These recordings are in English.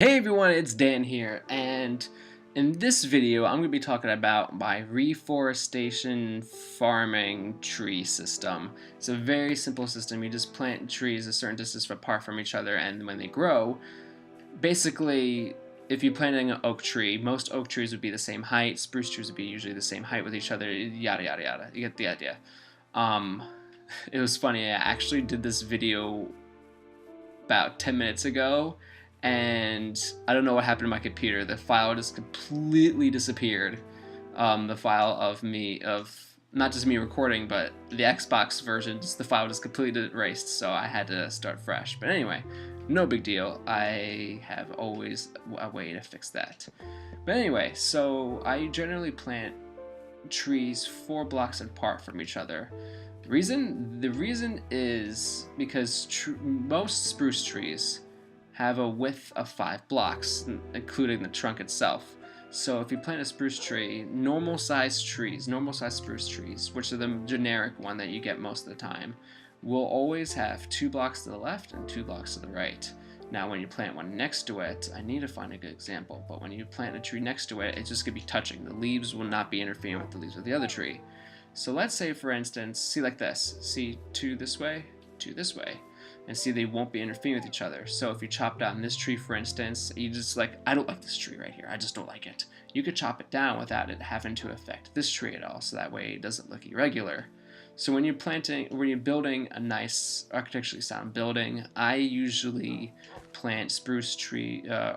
Hey everyone, it's Dan here, and in this video I'm going to be talking about my reforestation farming tree system. It's a very simple system. You just plant trees a certain distance apart from each other, and when they grow, basically, if you're planting an oak tree, most oak trees would be the same height, spruce trees would be usually the same height with each other, yada yada yada. You get the idea. Um, it was funny, I actually did this video about 10 minutes ago, and I don't know what happened to my computer. The file just completely disappeared. The file of not just me recording, but the Xbox version, just the file just completely erased, so I had to start fresh. But anyway, no big deal. I have always a way to fix that. But anyway, so I generally plant trees 4 blocks apart from each other. The reason is because most spruce trees have a width of 5 blocks, including the trunk itself. So if you plant a spruce tree, normal sized spruce trees, which are the generic one that you get most of the time, will always have 2 blocks to the left and 2 blocks to the right. Now when you plant one next to it, I need to find a good example, but when you plant a tree next to it, it's just going to be touching. The leaves will not be interfering with the leaves of the other tree. So let's say, for instance, see like this. See 2 this way, 2 this way. And see, they won't be interfering with each other. So if you chop down this tree, for instance, you just like, I don't like this tree right here. I just don't like it. You could chop it down without it having to affect this tree at all. So that way it doesn't look irregular. So when you're building a nice architecturally sound building, I usually plant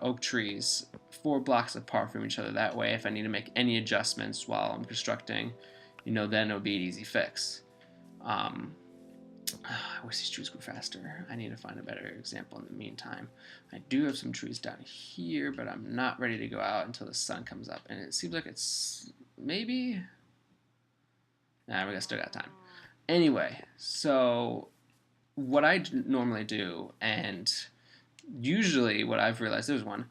oak trees 4 blocks apart from each other. That way, if I need to make any adjustments while I'm constructing, then it'll be an easy fix. I wish these trees grew faster. I need to find a better example in the meantime. I do have some trees down here, but I'm not ready to go out until the sun comes up. And it seems like it's maybe... Nah, we still got time. Anyway, so what I normally do, and usually what I've realized, there's one.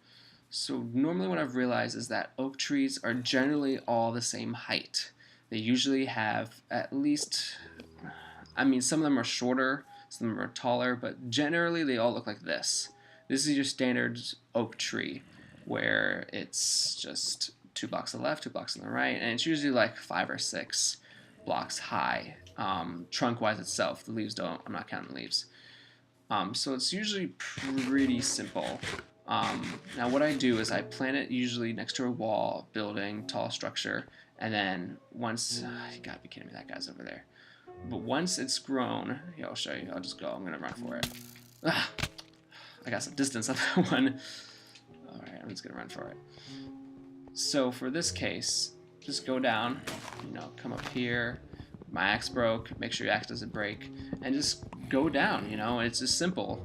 So normally what I've realized is that oak trees are generally all the same height. They usually have at least... some of them are shorter, some of them are taller, but generally they all look like this. This is your standard oak tree, where it's just 2 blocks to the left, 2 blocks on the right, and it's usually like 5 or 6 blocks high, trunk-wise itself. The leaves don't, I'm not counting the leaves. So it's usually pretty simple. Now what I do is I plant it usually next to a wall, building, tall structure, and then once, you gotta be kidding me, that guy's over there. But once it's grown, here, I'll show you. I'll just go. I'm going to run for it. I got some distance on that one. Alright, I'm just going to run for it. So for this case, just go down, come up here. My axe broke. Make sure your axe doesn't break. And just go down, It's just simple.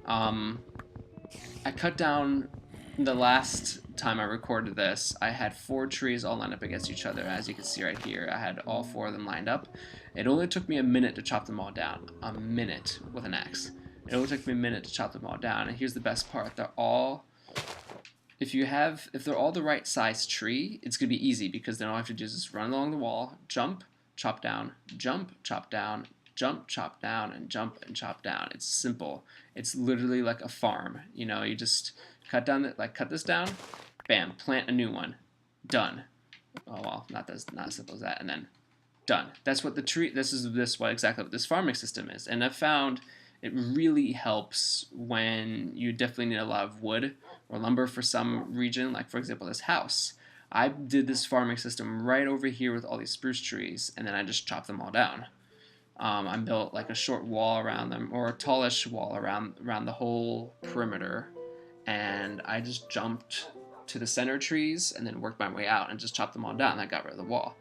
I cut down the last time I recorded this. I had 4 trees all lined up against each other. As you can see right here, I had all 4 of them lined up. It only took me a minute to chop them all down. A minute with an axe. It only took me a minute to chop them all down. And here's the best part. If they're all the right size tree, it's gonna be easy, because then all I have to do is just run along the wall, jump, chop down, jump, chop down, jump, chop down, and jump and chop down. It's simple. It's literally like a farm. You just cut this down, bam, plant a new one, done. Oh well, not as simple as that, and then done. That's what exactly what this farming system is. And I've found it really helps when you definitely need a lot of wood or lumber for some region, like for example this house. I did this farming system right over here with all these spruce trees, and then I just chopped them all down. I built like a short wall around them, or a tallish wall around the whole perimeter, and I just jumped to the center trees and then worked my way out and just chopped them all down, and I got rid of the wall.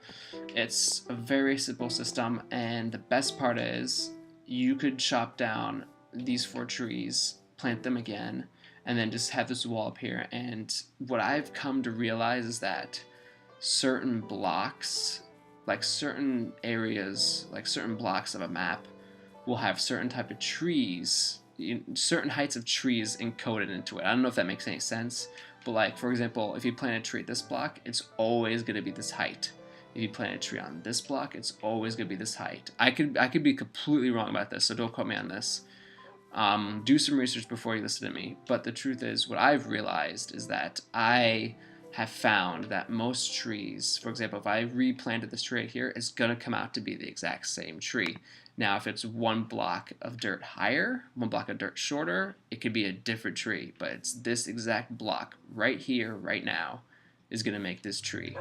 It's a very simple system, and the best part is you could chop down these 4 trees, plant them again, and then just have this wall up here. And what I've come to realize is that certain blocks, like certain areas, like certain blocks of a map, will have certain type of trees, certain heights of trees encoded into it. I don't know if that makes any sense, but like for example, if you plant a tree at this block, it's always going to be this height. If you plant a tree on this block, it's always going to be this height. I could be completely wrong about this, so don't quote me on this. Do some research before you listen to me. But the truth is, what I've realized is that I have found that most trees, for example, if I replanted this tree right here, it's going to come out to be the exact same tree. Now, if it's one block of dirt higher, one block of dirt shorter, it could be a different tree. But it's this exact block right here, right now, is going to make this tree.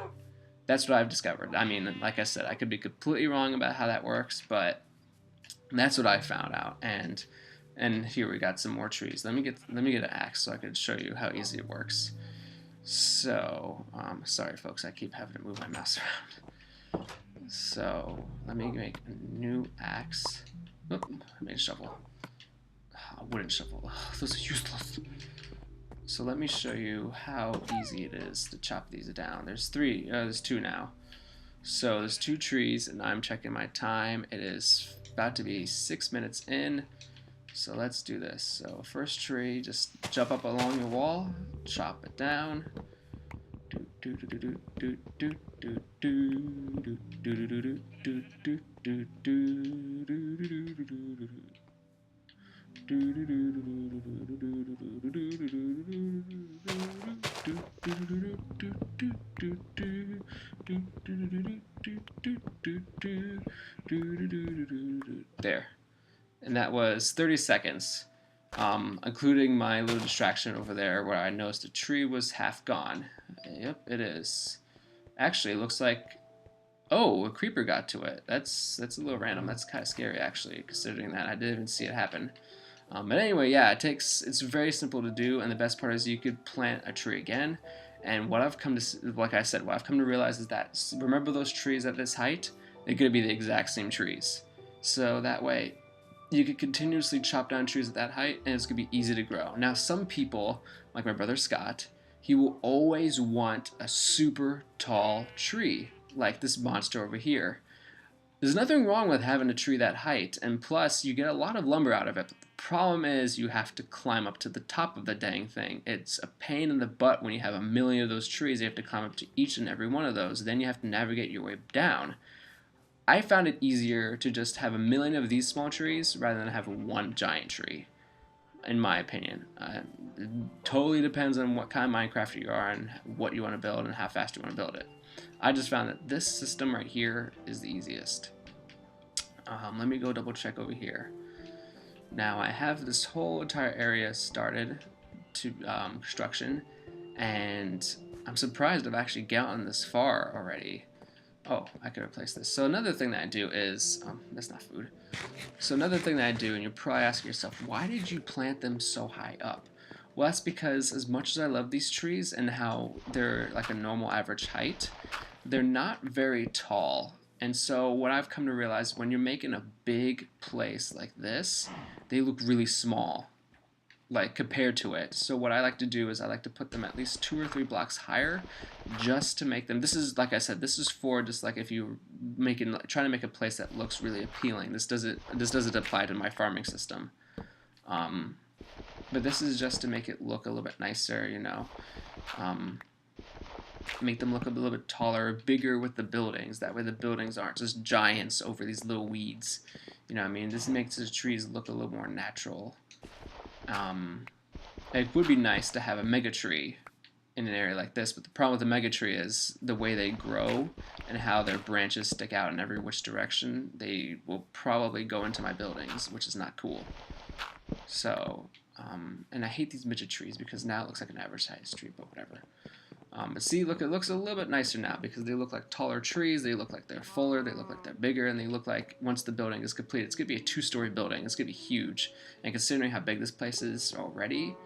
That's what I've discovered. I mean, like I said, I could be completely wrong about how that works, but that's what I found out. And here we got some more trees. Let me get an axe so I can show you how easy it works. So, sorry folks, I keep having to move my mouse around. So, let me make a new axe. Oop, I made a shovel. A wooden shovel. Oh, those are useless. So let me show you how easy it is to chop these down. There's two now. So there's 2 trees, and I'm checking my time. It is about to be 6 minutes in. So let's do this. So first tree, just jump up along your wall, chop it down. There. And that was 30 seconds, including my little distraction over there where I noticed the tree was half gone. Yep, it is. Actually, it looks like, oh, a creeper got to it. That's a little random. That's kind of scary, actually, considering that I didn't even see it happen. But anyway, yeah, it's very simple to do, and the best part is you could plant a tree again. And what I've come to, like I said, what I've come to realize is that, remember those trees at this height? They're going to be the exact same trees. So that way, you could continuously chop down trees at that height, and it's going to be easy to grow. Now, some people, like my brother Scott, he will always want a super tall tree, like this monster over here. There's nothing wrong with having a tree that height, and plus, you get a lot of lumber out of it. But the problem is you have to climb up to the top of the dang thing. It's a pain in the butt when you have a million of those trees. You have to climb up to each and every one of those. Then you have to navigate your way down. I found it easier to just have a million of these small trees rather than have one giant tree, in my opinion. It totally depends on what kind of Minecrafter you are and what you want to build and how fast you want to build it. I just found that this system right here is the easiest. Let me go double check over here. Now I have this whole entire area started to construction, and I'm surprised I've actually gotten this far already. Oh, I could replace this. So another thing that I do is, that's not food. So another thing that I do, and you're probably asking yourself, why did you plant them so high up? Well, that's because as much as I love these trees and how they're like a normal average height, they're not very tall. And so what I've come to realize, when you're making a big place like this, they look really small, like compared to it. So what I like to do is I like to put them at least 2 or 3 blocks higher, just to make them. This is, like I said, this is for just like if you trying to make a place that looks really appealing. This doesn't apply to my farming system. But this is just to make it look a little bit nicer, you know. Make them look a little bit taller, bigger with the buildings. That way the buildings aren't just giants over these little weeds. You know what I mean? This makes the trees look a little more natural. It would be nice to have a mega tree in an area like this, but the problem with the mega tree is the way they grow and how their branches stick out in every which direction. They will probably go into my buildings, which is not cool. So, and I hate these midget trees because now it looks like an average size tree, but whatever. But see, look, it looks a little bit nicer now because they look like taller trees, they look like they're fuller, they look like they're bigger, and they look like once the building is complete, it's going to be a 2-story building. It's going to be huge. And considering how big this place is already,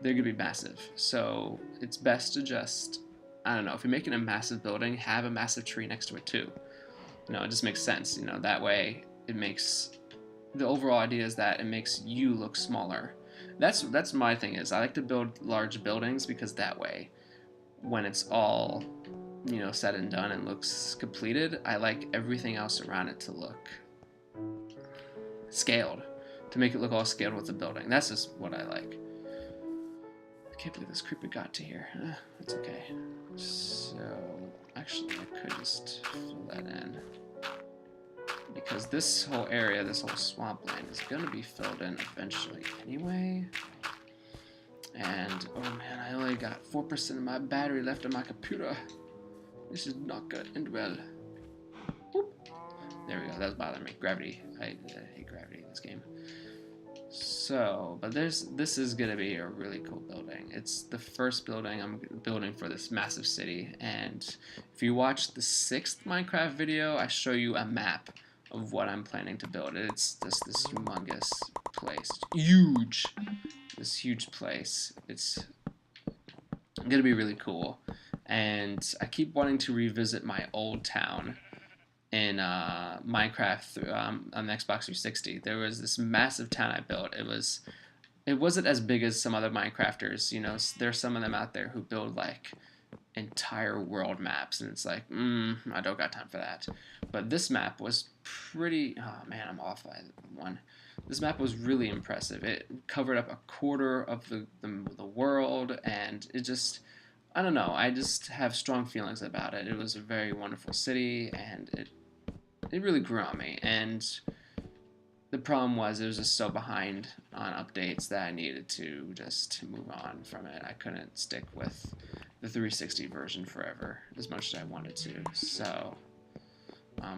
they're going to be massive. So it's best to just, I don't know, if you're making a massive building, have a massive tree next to it too. You know, it just makes sense. You know, that way it makes, the overall idea is that it makes you look smaller. That's my thing is, I like to build large buildings because that way, when it's all, you know, said and done and looks completed, I like everything else around it to look scaled, to make it look all scaled with the building. That's just what I like. I can't believe this creeper got to here. It's okay. So, actually, I could just fill that in. because this whole area, this whole swampland, is gonna be filled in eventually anyway. And oh man, I only got 4% of my battery left on my computer. This is not gonna end well. Whoop. There we go. That was bothering me. Gravity. I hate gravity in this game. So, but this is gonna be a really cool building. It's the first building I'm building for this massive city, and if you watch the 6th Minecraft video, I show you a map of what I'm planning to build. It's this humongous place, huge. This huge place. It's gonna be really cool, and I keep wanting to revisit my old town in Minecraft on the Xbox 360. There was this massive town I built. It wasn't as big as some other Minecrafters. You know, there's some of them out there who build like entire world maps, and it's like, I don't got time for that. But this map was pretty. Oh man, I'm off by one. This map was really impressive. It covered up a quarter of the world, and it just, I don't know, I just have strong feelings about it. It was a very wonderful city, and it really grew on me. And the problem was it was just so behind on updates that I needed to just move on from it. I couldn't stick with the 360 version forever as much as I wanted to. So,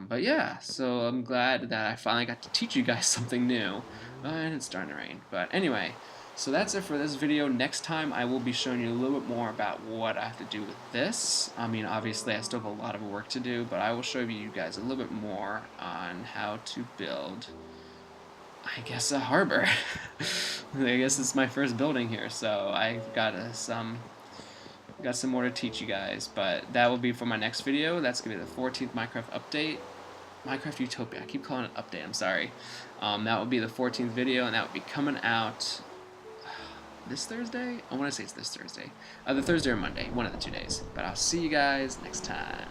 but yeah, so I'm glad that I finally got to teach you guys something new. And it's starting to rain. But anyway, so that's it for this video. Next time I will be showing you a little bit more about what I have to do with this. I mean, obviously I still have a lot of work to do, but I will show you guys a little bit more on how to build, I guess, a harbor. I guess it's my first building here, so I've got some more to teach you guys, but that will be for my next video. That's gonna be the 14th Minecraft update. Minecraft Utopia. I keep calling it update. I'm sorry. That will be the 14th video, and that will be coming out this Thursday. I want to say it's this Thursday, the Thursday or Monday, one of the 2 days. But I'll see you guys next time.